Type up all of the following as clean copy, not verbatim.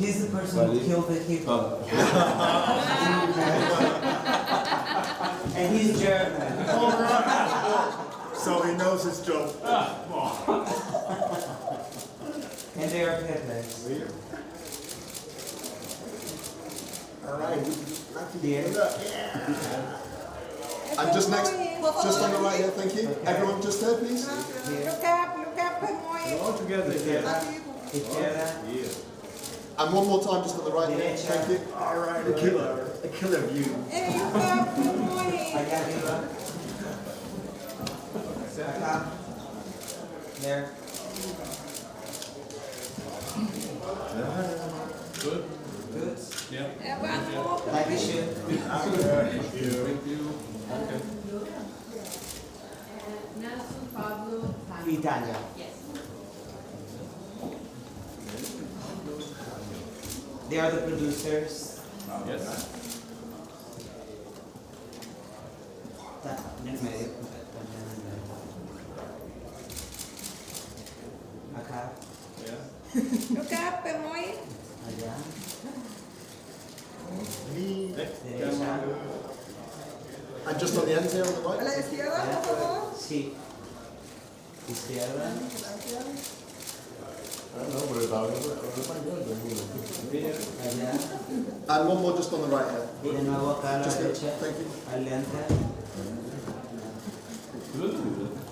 He's the person who killed the hippo. And he's German. So he knows his job. And they are Pepe's. All right. Here. And just next, just on the right here, thank you. Okay. Everyone just there, please. Look up, All together. Izquierda. And one more time, just on the right here. Derecha. Thank you. All right, a killer view. Allá arriba. Acá. There. Good. Good. Yeah. Dankeschön. Thank you. Okay. Nelson Pablo. Italia. Yes. They are the producers. Yes. En el medio. Acá. Yeah. Look up, Pemoy. Allá. Next. Derecha. And just on the end here on the A la right. izquierda, por favor. Sí. Izquierda. Allá. And one more just on the right here. De nuevo acá a la Just there. derecha. Thank you. Adelante.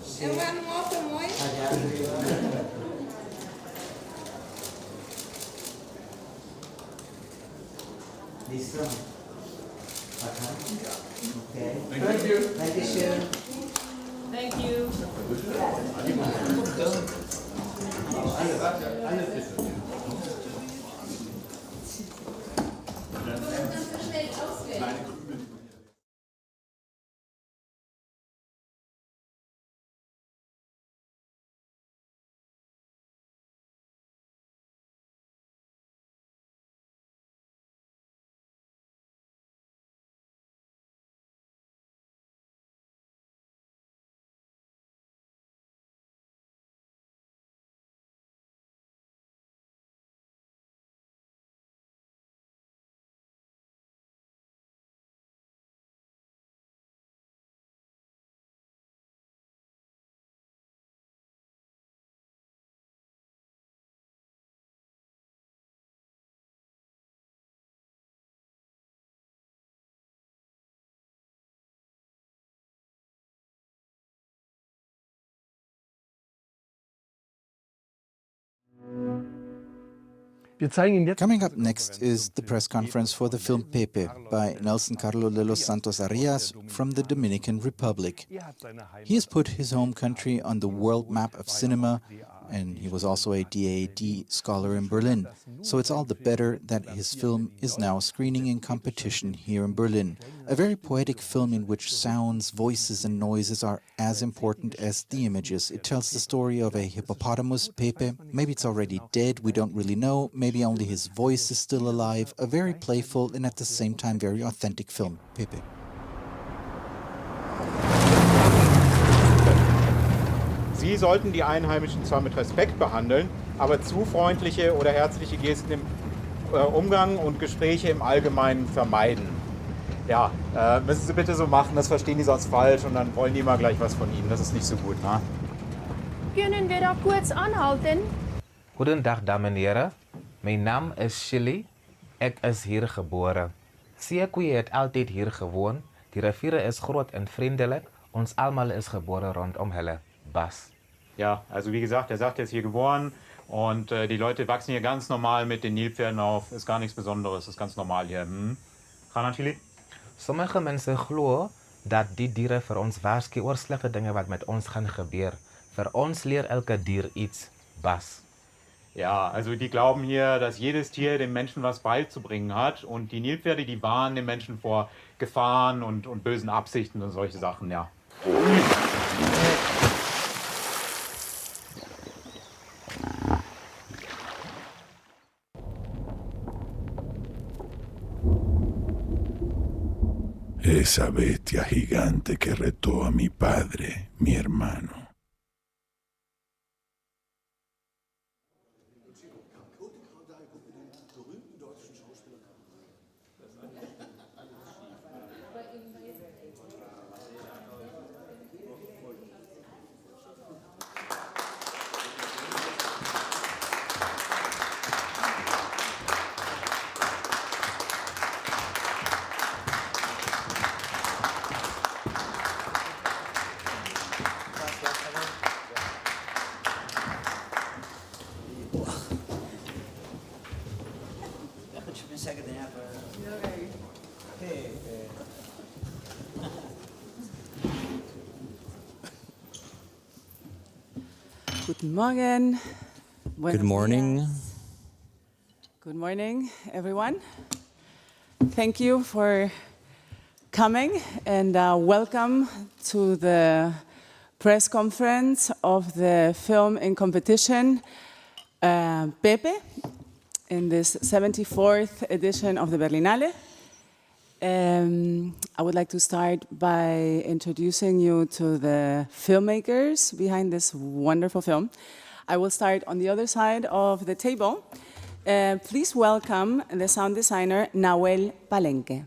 Sí. And one more, Pemoy. Allá arriba. ¿Listo? Acá. Okay. Thank you. Dankeschön. Thank you. Coming up next is the press conference for the film Pepe by Nelson Carlos de los Santos Arias from the Dominican Republic. He has put his home country on the world map of cinema, and he was also a DAAD scholar in Berlin. So it's all the better that his film is now screening in competition here in Berlin. A very poetic film in which sounds, voices and noises are as important as the images. It tells the story of a hippopotamus, Pepe. Maybe it's already dead, we don't really know. Maybe only his voice is still alive. A very playful and at the same time very authentic film, Pepe. Sie sollten die Einheimischen zwar mit Respekt behandeln, aber zu freundliche oder herzliche Gesten im Umgang und Gespräche im Allgemeinen vermeiden. Ja, müssen Sie bitte so machen, das verstehen die sonst falsch und dann wollen die immer gleich was von Ihnen. Das ist nicht so gut, ne? Kunnen we daar kurz anhalten? Goedendag dames en heren. Mijn naam is Shilly. Ik is hier geboren. Seekoeie het altijd hier gewoond. Die rivier is groot en vriendelijk. Ons allemaal is geboren rondom hulle. Bas. Ja, also wie gesagt, er sagt, er ist hier geboren und die Leute wachsen hier ganz normal mit den Nilpferden auf. Ist gar nichts Besonderes, ist ganz normal hier. Gaan aan Chili? Sommige mensen glo dat die dieren vir ons waarsku oor slegte dinge wat met ons gaan gebeur. Vir ons leer elke dier iets. Bas. Ja, also die glauben hier, dass jedes Tier dem Menschen was beizubringen hat und die Nilpferde, die warnen den Menschen vor Gefahren und bösen Absichten und solche Sachen, ja. Esa bestia gigante que retó a mi padre, mi hermano. Guten Morgen. Good morning. Good morning, everyone. Thank you for coming and welcome to the press conference of the film in competition, Pepe, in this 74th edition of the Berlinale. I would like to start by introducing you to the filmmakers behind this wonderful film. I will start on the other side of the table. Please welcome the sound designer, Nahuel Palenque.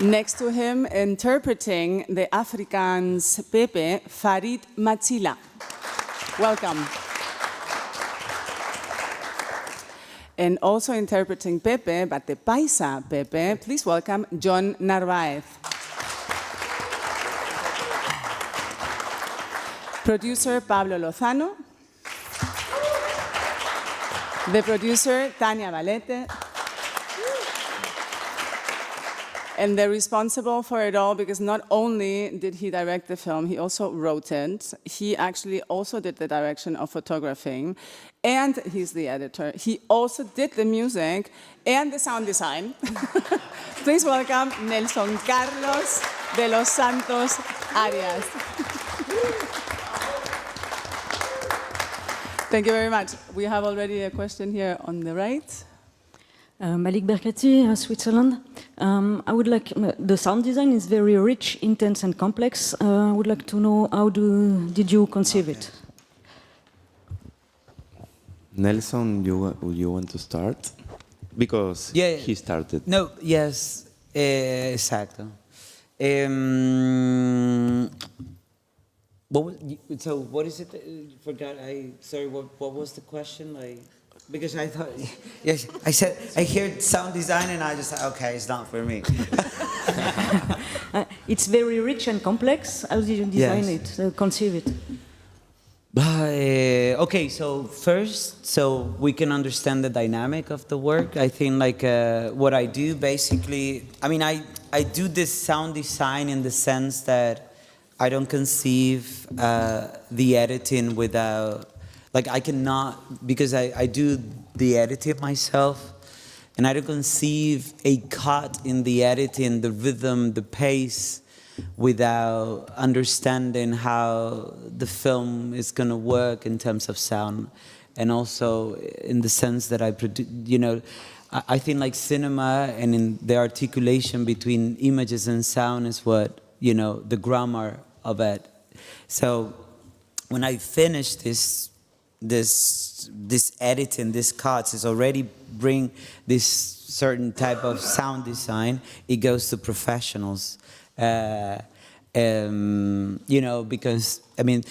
Next to him, interpreting the Afrikaans Pepe, Farid Machila. Welcome. And also interpreting Pepe, but the Paisa Pepe, please welcome John Narvaez. Producer Pablo Lozano. The producer Tania Valete. And they're responsible for it all because not only did he direct the film, he also wrote it. He actually also did the direction of photographing, and he's the editor. He also did the music and the sound design. Please welcome Nelson Carlos de los Santos Arias. Thank you very much. We have already a question here on the right. Malik Berkati, Switzerland. I would like, the sound design is very rich, intense and complex. I would like to know how did you conceive it? Nelson, you want to start? Because he started. No, yes, exacto. What is it? Forgot. Sorry. What was the question? Because I thought, yes, I said I heard sound design and I just thought, okay, it's not for me. It's very rich and complex. How did you design it, conceive it? Okay, so first, so we can understand the dynamic of the work. I think what I do basically, I mean, I do this sound design in the sense that I don't conceive the editing without, I cannot, because I do the editing myself, and I don't conceive a cut in the editing, the rhythm, the pace, without understanding how the film is going to work in terms of sound, and also in the sense that I produce, I think cinema and in the articulation between images and sound is what, the grammar of it. So when I finish this editing, this cuts, is already bring this certain type of sound design, it goes to professionals. Because, I mean,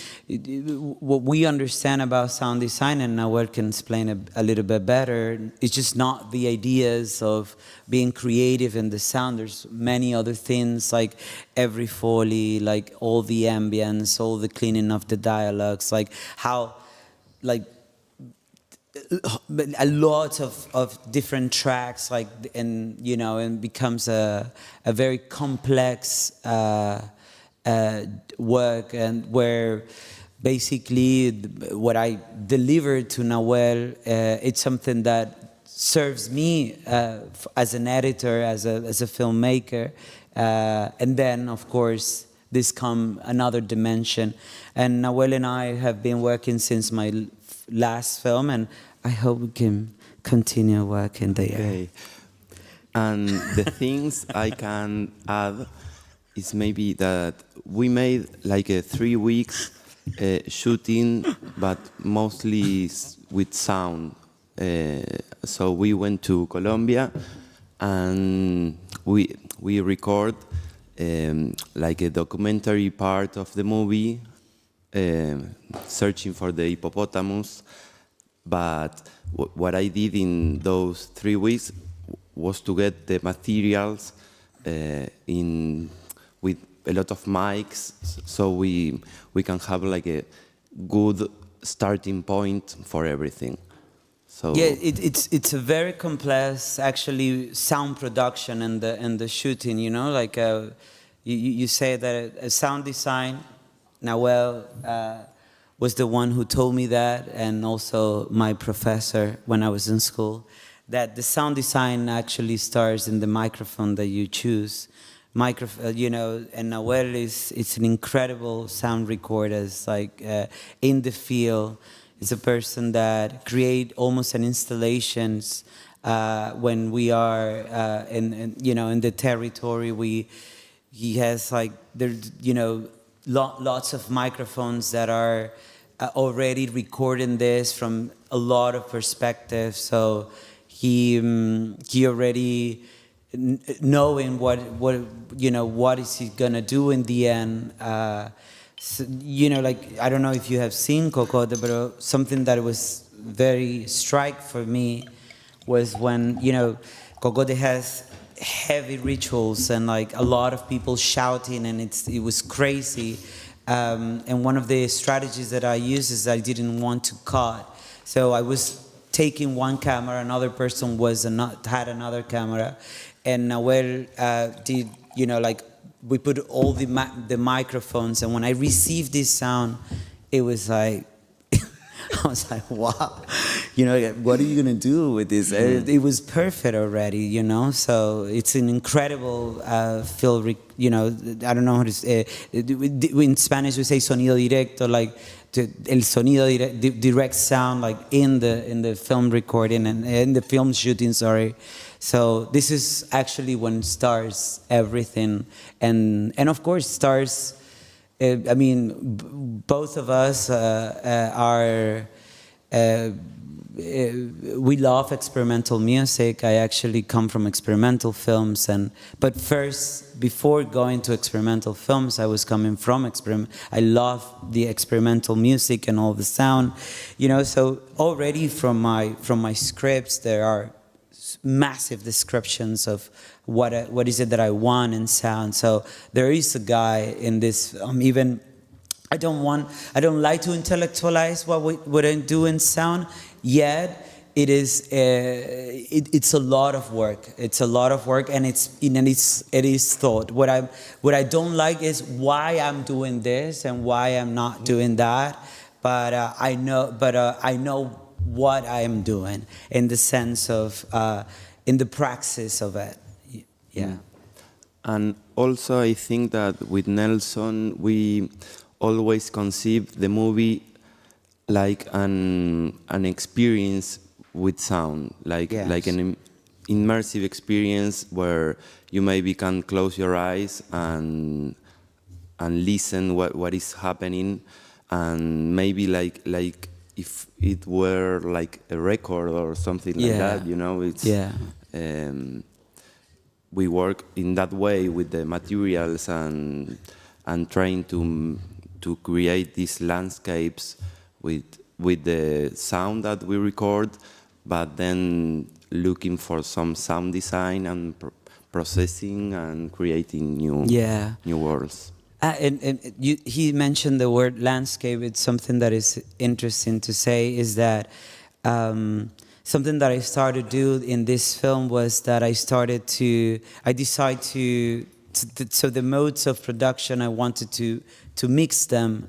what we understand about sound design, and Nahuel can explain a little bit better, it's just not the ideas of being creative in the sound. There's many other things, like every Foley, like all the ambience, all the cleaning of the dialogues, like how, a lot of different tracks, and becomes a very complex work, and where basically what I delivered to Nahuel, it's something that serves me as an editor, as a filmmaker, and then of course this come another dimension. And Nahuel and I have been working since my last film, and I hope we can continue working there. Okay. And the things I can add is maybe that we made a 3 weeks shooting, but mostly with sound. So we went to Colombia and we record a documentary part of the movie, searching for the hippopotamus. But what I did in those 3 weeks was to get the materials with a lot of mics, so we can have a good starting point for everything. So yeah, it's a very complex actually sound production and the shooting. You know, like you say that a sound design. Noel was the one who told me that, and also my professor when I was in school, that the sound design actually starts in the microphone that you choose. You know, and Noel it's an incredible sound recorder. It's like in the field. It's a person that create almost an installations when we are in the territory. He has like lots of microphones that are already recording this from a lot of perspectives. So he already knowing what is he gonna do in the end. So, like, I don't know if you have seen Cocote, but something that was very strike for me was when, Cocote has heavy rituals and like a lot of people shouting, and it was crazy. And one of the strategies that I used is I didn't want to cut. So I was taking one camera, another person had another camera, and Noel did, we put all the microphones, and when I received this sound, it was like, I was like, wow, what are you gonna do with this? It was perfect already, so it's an incredible feel, I don't know how to say, in Spanish we say sonido directo, like el sonido direct sound, like in the film recording and in the film shooting, sorry. So this is actually when starts everything, and of course stars. Both of us we love experimental music. I actually come from experimental films, but first, before going to experimental films, I was coming from I love the experimental music and all the sound, So already from my scripts, there are massive descriptions of what is it that I want in sound. So there is a guy in this even I don't like to intellectualize what I do in sound, yet it is it's a lot of work. It's a lot of work, and it is thought. What I don't like is why I'm doing this and why I'm not doing that. But I know what I am doing in the sense of in the praxis of it. Yeah. And also I think that with Nelson we always conceive the movie like an experience with sound, like an immersive experience where you maybe can close your eyes and listen what is happening, and maybe like if it were like a record or something like that, it's we work in that way with the materials and trying to create these landscapes with the sound that we record, but then looking for some sound design and processing and creating new worlds. He mentioned the word landscape. It's something that is interesting to say, is that something that I started to do in this film was that I decided to so the modes of production, I wanted to mix them,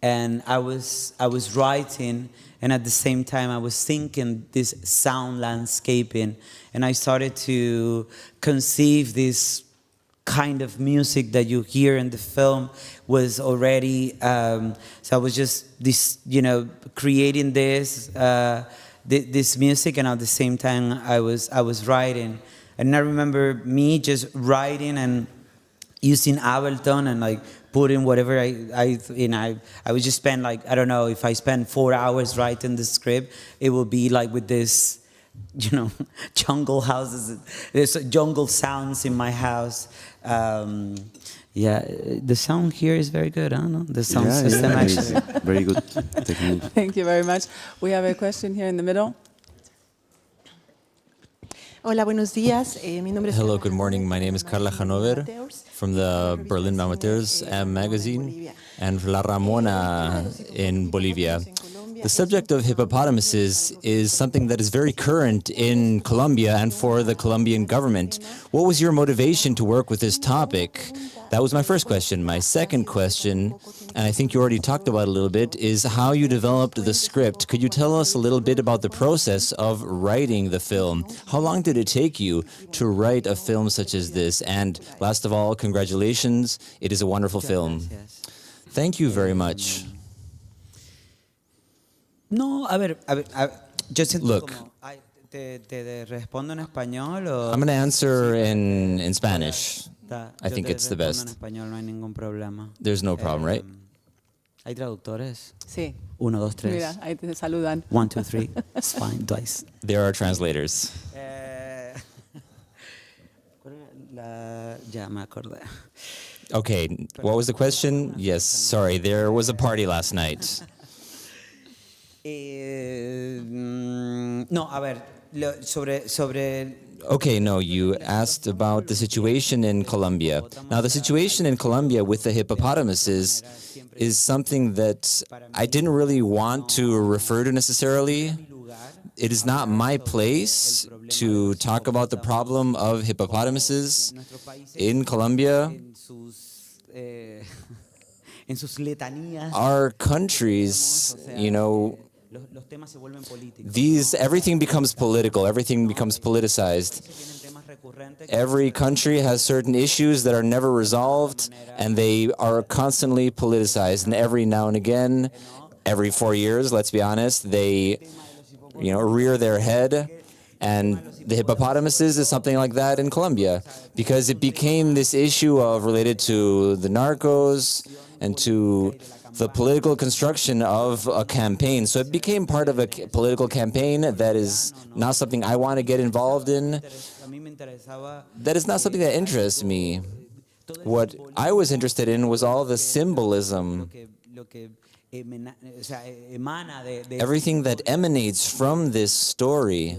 and I was writing, and at the same time I was thinking this sound landscaping, and I started to conceive this kind of music that you hear in the film was already, so I was just creating this music, and at the same time I was writing. And I remember me just writing and using Ableton and like putting whatever I would just spend, like, I don't know, if I spend 4 hours writing the script, it will be like with this, jungle houses, there's jungle sounds in my house. The sound here is very good, huh? No? The sound system actually. Very good technique. Thank you very much. We have a question here in the middle. Hola, buenos días. Mi nombre es Hello, good morning. My name is Carla Hanover from the Berlin Amateurs magazine and La Ramona in Bolivia. The subject of hippopotamuses is something that is very current in Colombia and for the Colombian government. What was your motivation to work with this topic? That was my first question. My second question, and I think you already talked about it a little bit, is how you developed the script. Could you tell us a little bit about the process of writing the film? How long did it take you to write a film such as this? And last of all, congratulations. It is a wonderful film. Thank you very much. No, a ver, yo siento Look, como, te respondo en español o... I'm going to answer in Spanish. I Yo think te it's the respondo en best. español, no hay ningún problema. There's no problem, right? ¿Hay traductores? Sí. 1, 2, 3. Mira, ahí te saludan. 1, 2, 3. It's fine, twice. There are translators. Ya me acordé. Okay, what was the question? Yes, sorry, there was a party last night. No, a ver, sobre Okay, no, you asked about the situation in Colombia. Now, the situation in Colombia with the hippopotamuses is something that I didn't really want to refer to necessarily. It is not my place to talk about the problem of hippopotamuses in Colombia. Our countries, you know, everything becomes political, everything becomes politicized. Every country has certain issues that are never resolved, and they are constantly politicized. And every now and again, every 4 years, let's be honest, they, rear their head. And the hippopotamuses is something like that in Colombia, because it became this issue of related to the narcos and to the political construction of a campaign. So it became part of a political campaign that is not something I want to get involved in. That is not something that interests me. What I was interested in was all the symbolism, everything that emanates from this story,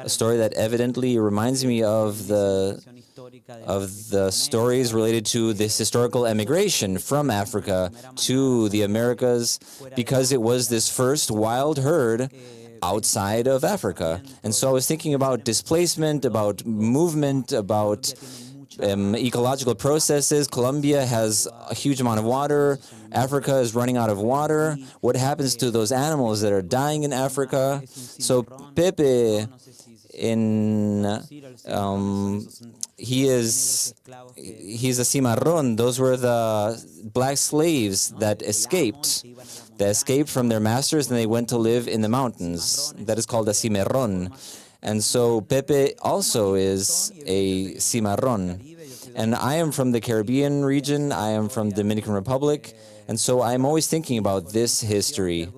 a story that evidently reminds me of the stories related to this historical emigration from Africa to the Americas, because it was this first wild herd outside of Africa. And so I was thinking about displacement, about movement, about ecological processes. Colombia has a huge amount of water. Africa is running out of water. What happens to those animals that are dying in Africa? So Pepe, he's a cimarrón. Those were the black slaves that escaped. They escaped from their masters and they went to live in the mountains. That is called a cimarrón. And so Pepe also is a cimarrón. And I am from the Caribbean region. I am from the Dominican Republic. And so I'm always thinking about this history.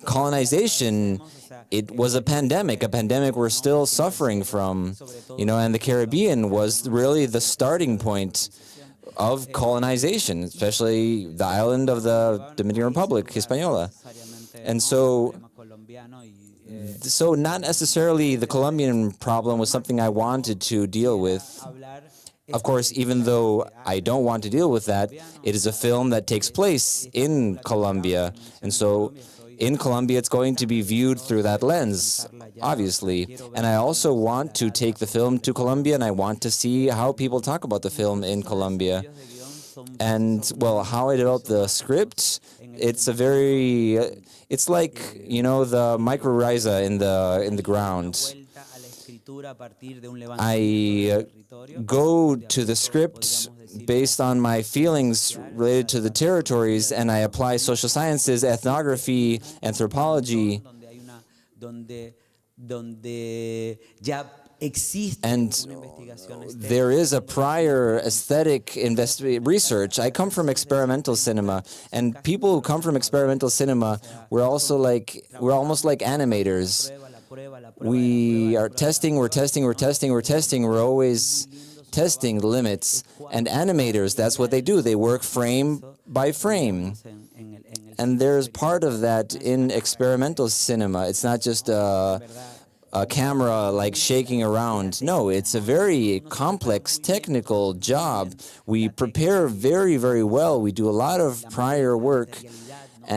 Colonization, it was a pandemic we're still suffering from, and the Caribbean was really the starting point of colonization, especially the island of the Dominican Republic, Hispaniola. And so not necessarily the Colombian problem was something I wanted to deal with. Of course, even though I don't want to deal with that, it is a film that takes place in Colombia. And so in Colombia, it's going to be viewed through that lens, obviously. And I also want to take the film to Colombia, and I want to see how people talk about the film in Colombia. And, well, how I developed the script, it's like, the mycorrhiza in the ground. I go to the script based on my feelings related to the territories, and I apply social sciences, ethnography, anthropology, and there is a prior aesthetic research. I come from experimental cinema, and people who come from experimental cinema, we're almost like We are testing, we're always testing the limits. And animators, that's what they do. They work frame by frame. And there's part of that in experimental cinema. It's not just a camera like shaking around. No, it's a very complex technical job. We prepare very, very well. We do a lot of prior work,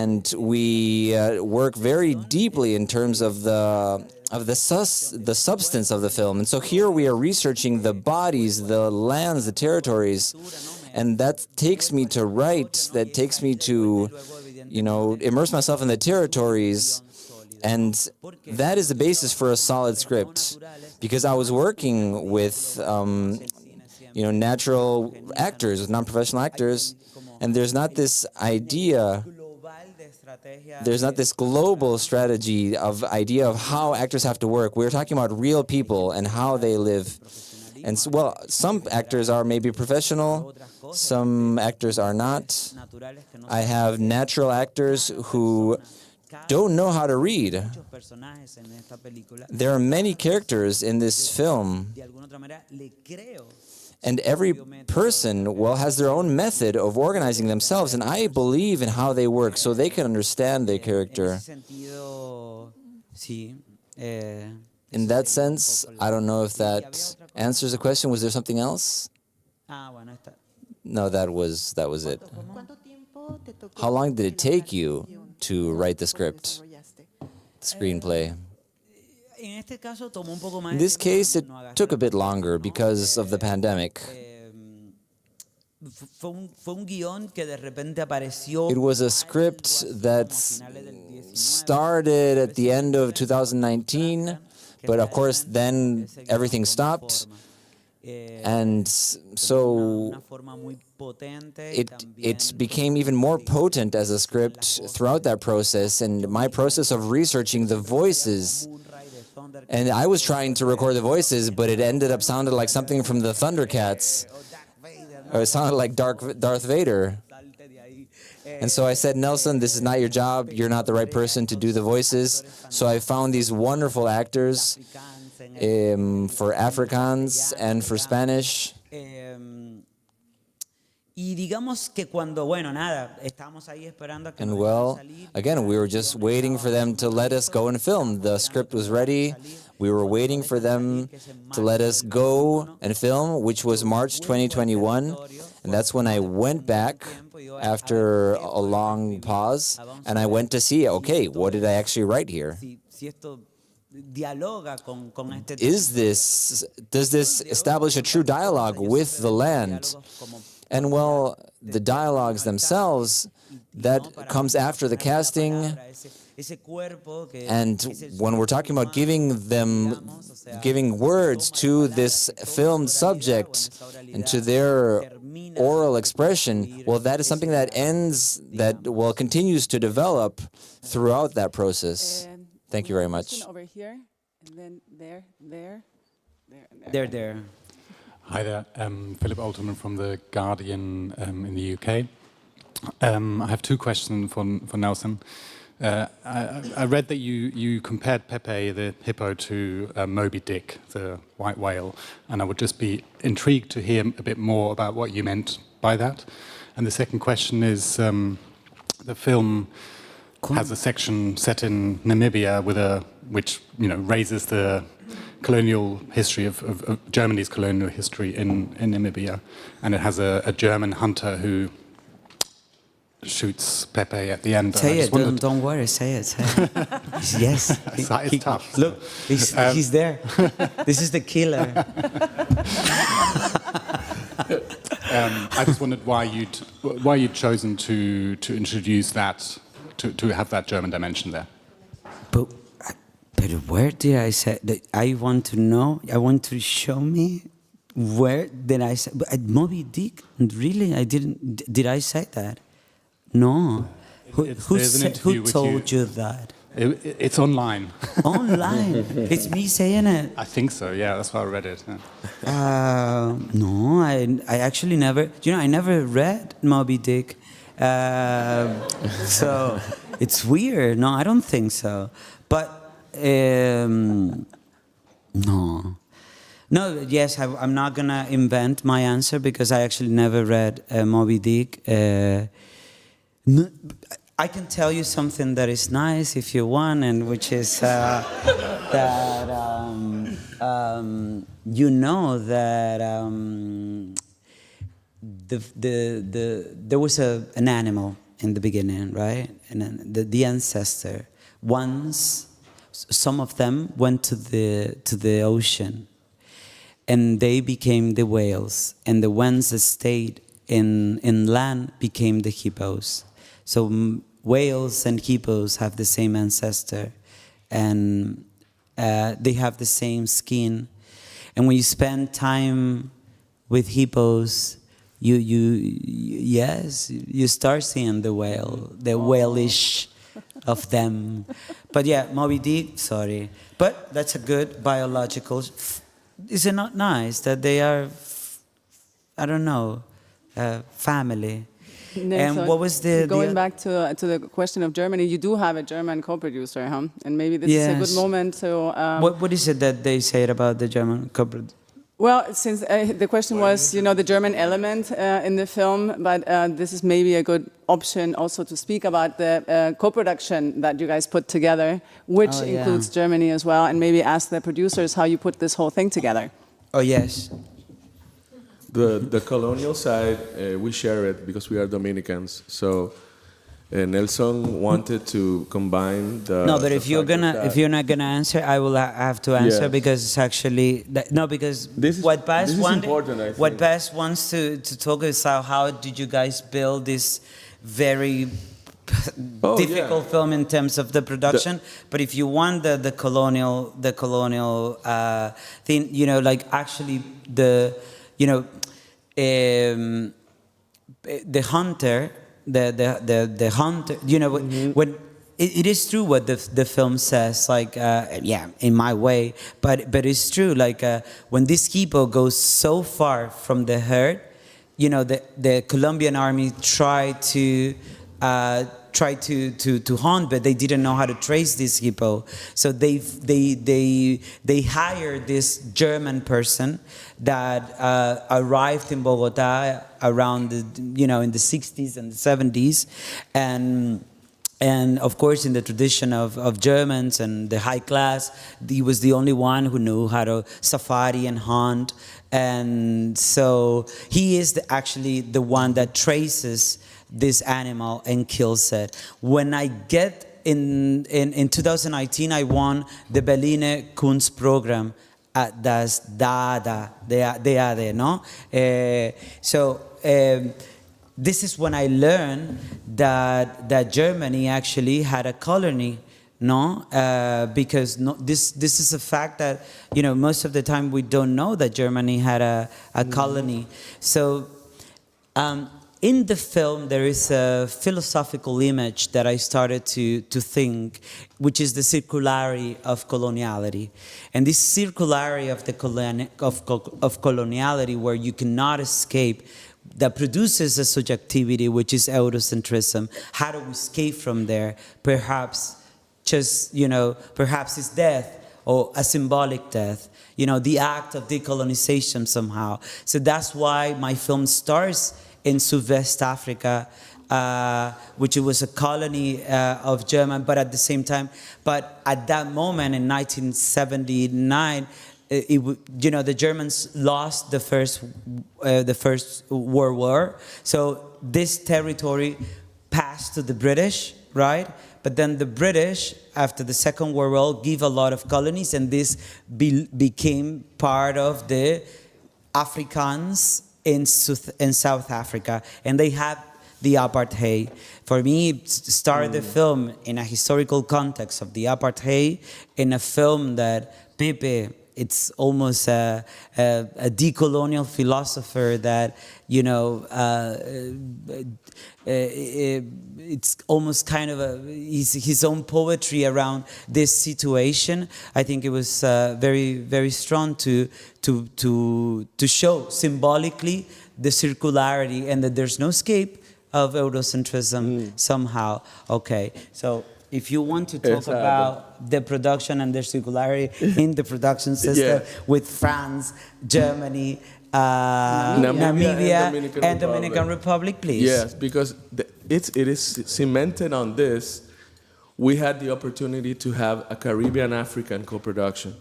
and we work very deeply in terms of the substance of the film. And so here we are researching the bodies, the lands, the territories, and that takes me to write, that takes me to, immerse myself in the territories, and that is the basis for a solid script. Because I was working with, natural actors, with non-professional actors, and there's not this idea, there's not this global strategy idea of how actors have to work. We're talking about real people and how they live. And so, well, some actors are maybe professional, some actors are not. I have natural actors who don't know how to read. There are many characters in this film, and every person, has their own method of organizing themselves, and I believe in how they work so they can understand their character. In that sense, I don't know if that answers the question. Was there something else? No, that was it. How long did it take you to write the script, the screenplay? In this case, it took a bit longer because of the pandemic. It was a script that started at the end of 2019, but of course then everything stopped. And so it became even more potent as a script throughout that process, and my process of researching the voices. And I was trying to record the voices, but it ended up sounded like something from the Thundercats. Or it sounded like Darth Vader. And so I said, Nelson, this is not your job. You're not the right person to do the voices. So I found these wonderful actors for Afrikaans and for Spanish. And well, again, we were just waiting for them to let us go and film. The script was ready. We were waiting for them to let us go and film, which was March 2021. And that's when I went back after a long pause, and I went to see, okay, what did I actually write here? Does this establish a true dialogue with the land? And well, the dialogues themselves, that comes after the casting. And when we're talking about giving words to this filmed subject and to their oral expression, well, that is something that continues to develop throughout that process. Thank you very much. Over here, and then there. Hi there, Philip Alterman from The Guardian in the UK. I have two questions for Nelson. I read that you compared Pepe the hippo to Moby Dick, the white whale, and I would just be intrigued to hear a bit more about what you meant by that. And the second question is, the film has a section set in Namibia which raises the colonial history of Germany's colonial history in Namibia, and it has a German hunter who shoots Pepe at the end. Say it, don't worry, say it. Yes. It's tough. Look, he's there. This is the killer. I just wondered why you'd chosen to introduce that, to have that German dimension there. But where did I say that? I want to know. I want to show me where did I say Moby Dick? Really, I didn't. Did I say that? No. Who told you that? It's online. Online? It's me saying it. I think so. Yeah, that's why I read it. Yeah. No, I actually never. I never read Moby Dick. So it's weird. No, I don't think so. But no. No, yes, I'm not gonna invent my answer because I actually never read Moby Dick. I can tell you something that is nice if you want, and which is that you know that there was an animal in the beginning, right? And then the ancestor. Once, some of them went to the ocean, and they became the whales, and the ones that stayed in land became the hippos. So whales and hippos have the same ancestor, and they have the same skin. And when you spend time with hippos, you start seeing the whale-ish of them. But yeah, Moby Dick, sorry. But that's a good biological. Is it not nice that they are, I don't know, family? No, And so what was the going back to the question of Germany? You do have a German co-producer, huh? And maybe this is a good moment to. What is it that they said about the German co-producer? Well, since the question was, you know, the German element in the film, but this is maybe a good option also to speak about the co-production that you guys put together, which includes Germany as well, and maybe ask the producers how you put this whole thing together. Oh, yes. The colonial side, we share it because we are Dominicans. So Nelson wanted to combine the. No, but if you're not gonna answer, I will have to answer because it's actually because what Paz wants to talk is how did you guys build this very difficult film in terms of the production. But if you want the colonial thing, you know, like actually the hunter. The hunter, you know, when it is true what the film says, like, in my way, but it's true, like, when this hippo goes so far from the herd, you know, the Colombian army tried to hunt, but they didn't know how to trace this hippo. So they hired this German person that arrived in Bogota around in the 60s and the 70s, and of course in the tradition of Germans and the high class, he was the only one who knew how to safari and hunt, and so he is actually the one that traces this animal and kills it. When I get in 2019, I won the Berlinale Kunst program at das DADA, no? This is when I learned that Germany actually had a colony, no? Because this is a fact that, you know, most of the time we don't know that Germany had a colony. So in the film, there is a philosophical image that I started to think, which is the circularity of coloniality. And this circularity of coloniality, where you cannot escape, that produces a subjectivity, which is Eurocentrism. How do we escape from there? Perhaps just, you know, perhaps it's death, or a symbolic death, you know, the act of decolonization somehow. So that's why my film starts in Southwest Africa, which was a colony of German, but at the same time, but at that moment in 1979, the Germans lost the first World War, so this territory passed to the British, right? But then the British, after the Second World War, give a lot of colonies, and this became part of the Afrikaans in South Africa, and they had the apartheid. For me, started the film in a historical context of the apartheid, in a film that Pepe, it's almost a decolonial philosopher that, you know, it's almost kind of his own poetry around this situation. I think it was very, very strong to show symbolically the circularity and that there's no escape of Eurocentrism somehow. Okay, so if you want to talk Exactly. about the production and the circularity in the production system with France, Germany, Namibia and Dominican Republic, please. Yes, because it is cemented on this. We had the opportunity to have a Caribbean-African co-production,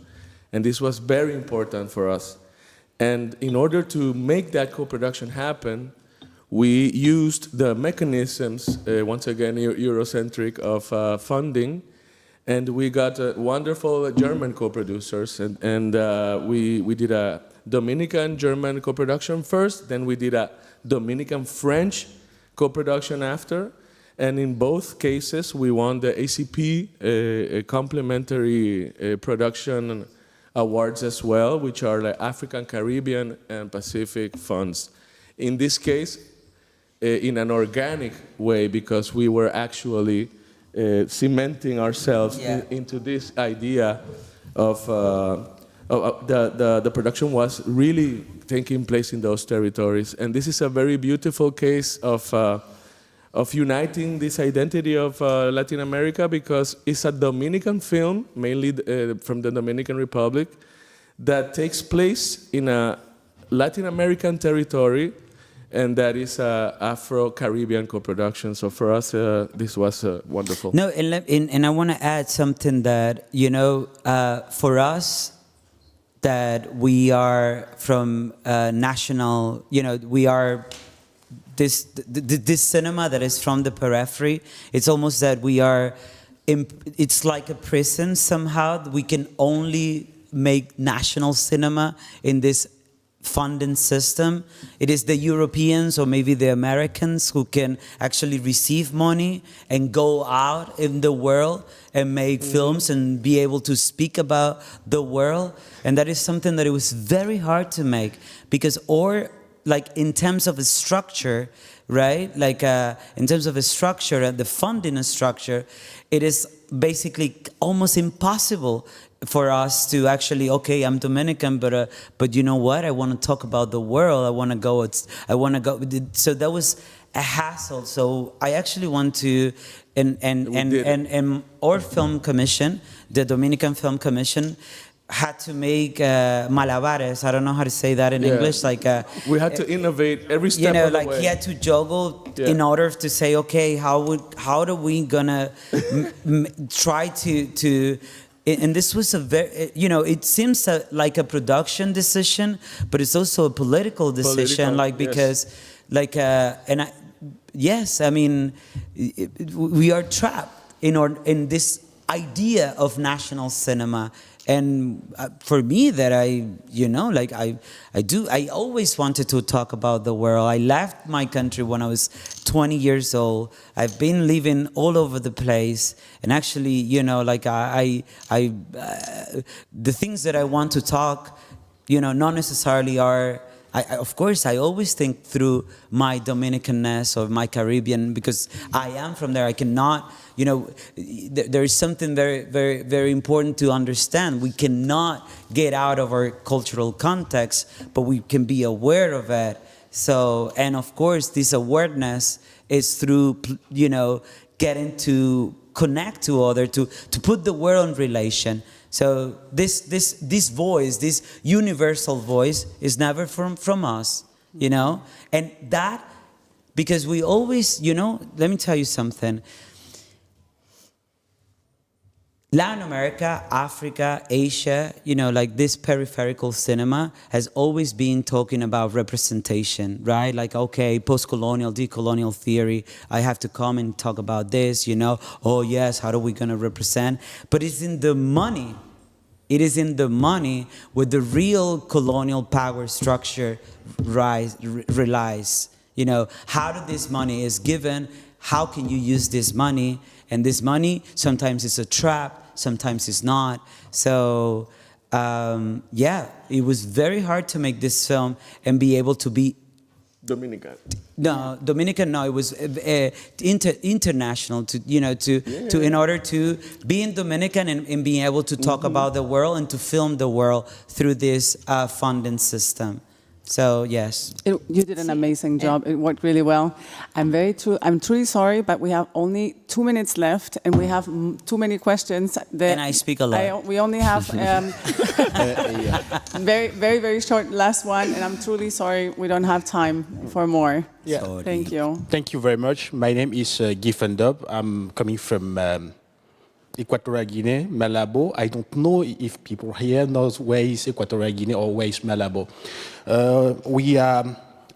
and this was very important for us. And in order to make that co-production happen, we used the mechanisms, once again Eurocentric, of funding, and we got wonderful German co-producers, and we did a Dominican-German co-production first, then we did a Dominican-French co-production after, and in both cases we won the ACP complementary production awards as well, which are the African, Caribbean, and Pacific funds. In this case, in an organic way, because we were actually cementing ourselves into this idea of the production was really taking place in those territories. And this is a very beautiful case of uniting this identity of Latin America, because it's a Dominican film, mainly from the Dominican Republic, that takes place in a Latin American territory, and that is Afro-Caribbean co-production. So for us, this was wonderful. No, and I want to add something that, you know, for us, that we are from national, you know, we are this cinema that is from the periphery. It's almost that we are, it's like a prison somehow. We can only make national cinema in this funding system. It is the Europeans or maybe the Americans who can actually receive money and go out in the world and make films and be able to speak about the world. And that is something that it was very hard to make, because like in terms of a structure, right? Like in terms of a structure and the funding structure, it is basically almost impossible for us to actually, okay, I'm Dominican, but you know what? I want to talk about the world. I want to go. So that was a hassle. So I actually want to, and our film commission, the Dominican Film Commission, had to make malabares. I don't know how to say that in English. Like we had to innovate every step of the way. He had to juggle in order to say, okay, how are we gonna try to. And this was a very, you know, it seems like a production decision, but it's also a political decision, because, yes, I mean, we are trapped in this idea of national cinema. And for me, that I always wanted to talk about the world. I left my country when I was 20 years old. I've been living all over the place. And actually, you know, like the things that I want to talk, you know, not necessarily are, of course, I always think through my Dominicanness or my Caribbean, because I am from there. I cannot, you know, there is something very, very, very important to understand. We cannot get out of our cultural context, but we can be aware of it. So, and of course, this awareness is through, you know, getting to connect to others, to put the world in relation. So this voice, this universal voice, is never from us, you know? And that, because we always, you know, let me tell you something. Latin America, Africa, Asia, you know, like this peripheral cinema has always been talking about representation, right? Like, okay, post-colonial, decolonial theory, I have to come and talk about this, you know, oh yes, how are we gonna represent? But it's in the money. It is in the money where the real colonial power structure relies. You know, how did this money is given? How can you use this money? And this money, sometimes it's a trap, sometimes it's not. So, yeah, it was very hard to make this film and be able to be Dominican. No, Dominican. No, it was international. To you know, to in order to be in Dominican and being able to talk about the world and to film the world through this funding system. So yes. You did an amazing job. It worked really well. I'm truly sorry, but we have only 2 minutes left, and we have too many questions. And I speak a lot. We only have very short last one, and I'm truly sorry we don't have time for more. Yeah. So, thank you. Thank you very much. My name is Giffen Dub. I'm coming from Equatorial Guinea, Malabo. I don't know if people here knows where is Equatorial Guinea or where is Malabo.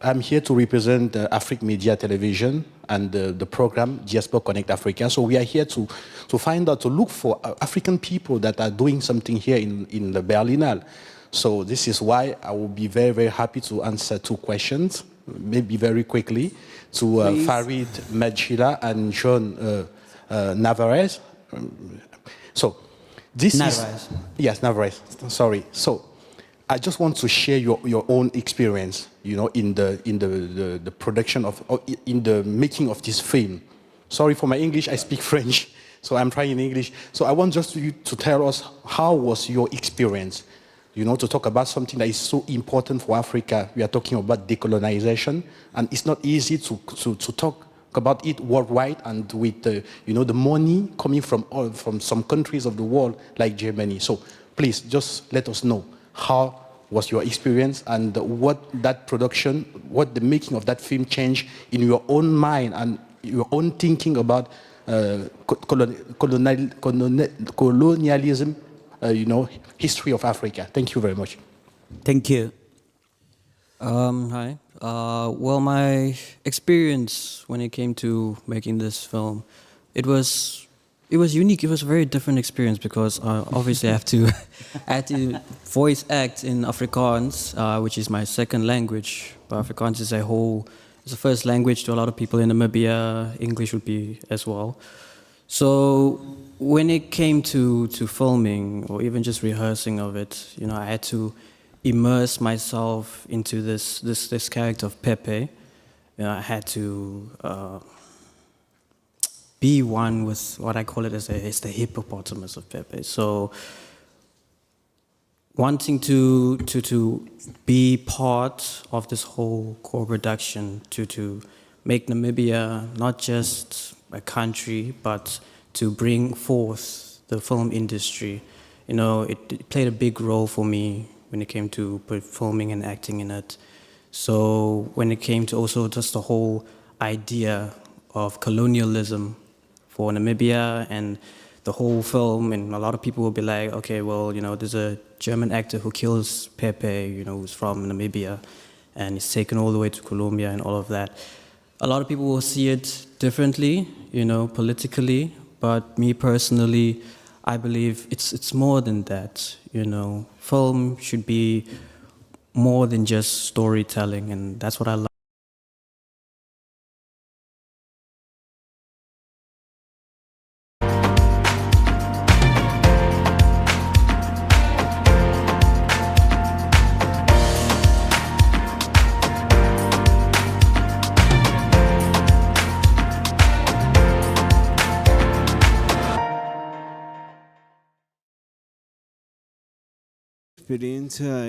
I'm here to represent Afrique Media Television and the program Diaspora Connect Africa. So we are here to find out, to look for African people that are doing something here in the Berlinale. So this is why I will be very happy to answer 2 questions, maybe very quickly, to Farid Medjila and John Navarez. So this Narvaez. Yes, Narvaez. Sorry. So I just want to share your own experience, you know, in the production of, or in the making of this film. Sorry for my English. I speak French, so I'm trying in English. So I want just you to tell us how was your experience, you know, to talk about something that is so important for Africa. We are talking about decolonization, and it's not easy to talk about it worldwide, and with you know, the money coming from some countries of the world like Germany. So please just let us know how was your experience and what that production, what the making of that film changed in your own mind and your own thinking about colonialism, you know, history of Africa. Thank you very much. Thank you. Hi. Well, my experience when it came to making this film, it was unique. It was a very different experience because obviously I had to voice act in Afrikaans, which is my second language. But Afrikaans is it's a first language to a lot of people in Namibia. English would be as well. So when it came to filming or even just rehearsing of it, you know, I had to immerse myself into this character of Pepe. You know, I had to be one with what I call it as the hippopotamus of Pepe. So wanting to be part of this whole co-production, to make Namibia not just a country, but to bring forth the film industry. You know, it played a big role for me when it came to performing and acting in it. So when it came to also just the whole idea of colonialism for Namibia and the whole film, and a lot of people will be like, okay, well, you know, there's a German actor who kills Pepe, you know, who's from Namibia, and he's taken all the way to Colombia and all of that. A lot of people will see it differently, you know, politically, but me personally, I believe it's more than that, you know. Film should be more than just storytelling, and that's what I love.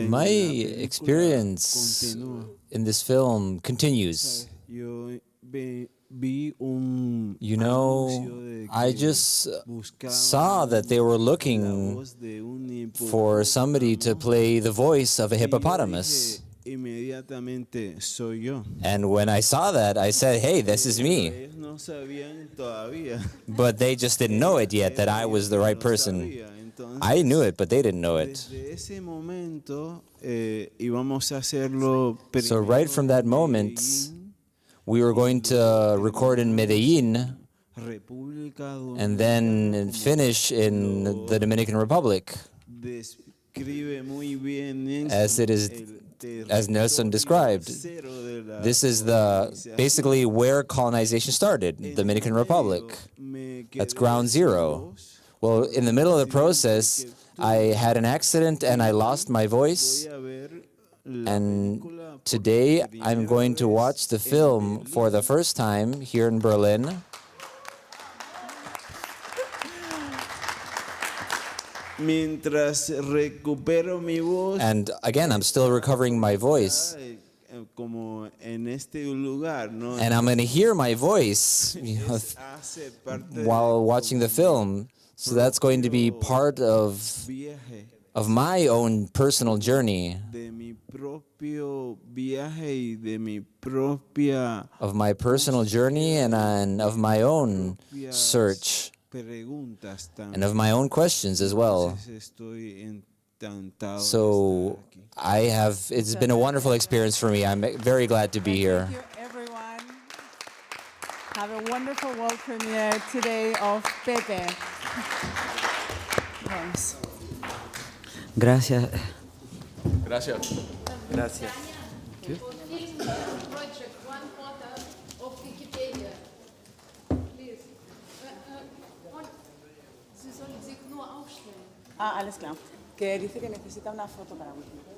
My experience in this film continues. You know, I just saw that they were looking for somebody to play the voice of a hippopotamus. And when I saw that, I said, hey, this is me. But they just didn't know it yet, that I was the right person. I knew it, but they didn't know it. So right from that moment, we were going to record in Medellin and then finish in the Dominican Republic. As Nelson described, this is basically where colonization started, Dominican Republic. That's ground zero. Well, in the middle of the process, I had an accident and I lost my voice. And today, I'm going to watch the film for the first time here in Berlin. mientras recupero mi voz. And again, I'm still recovering my voice. Como en este lugar, ¿no? And I'm going to hear my voice while watching the film. So that's going to be part of my own personal journey, of my personal journey and of my own search, and of my own questions as well. So it's been a wonderful experience for me. I'm very glad to be here. Thank you, everyone. Have a wonderful world premiere today of Pepe. Thanks. Gracias. Gracias. Gracias. Project, one photo of Wikipedia. Please. Sie sollen sich nur aufstellen. Ah, alles klar. Que dice que necesita una foto para Wikipedia.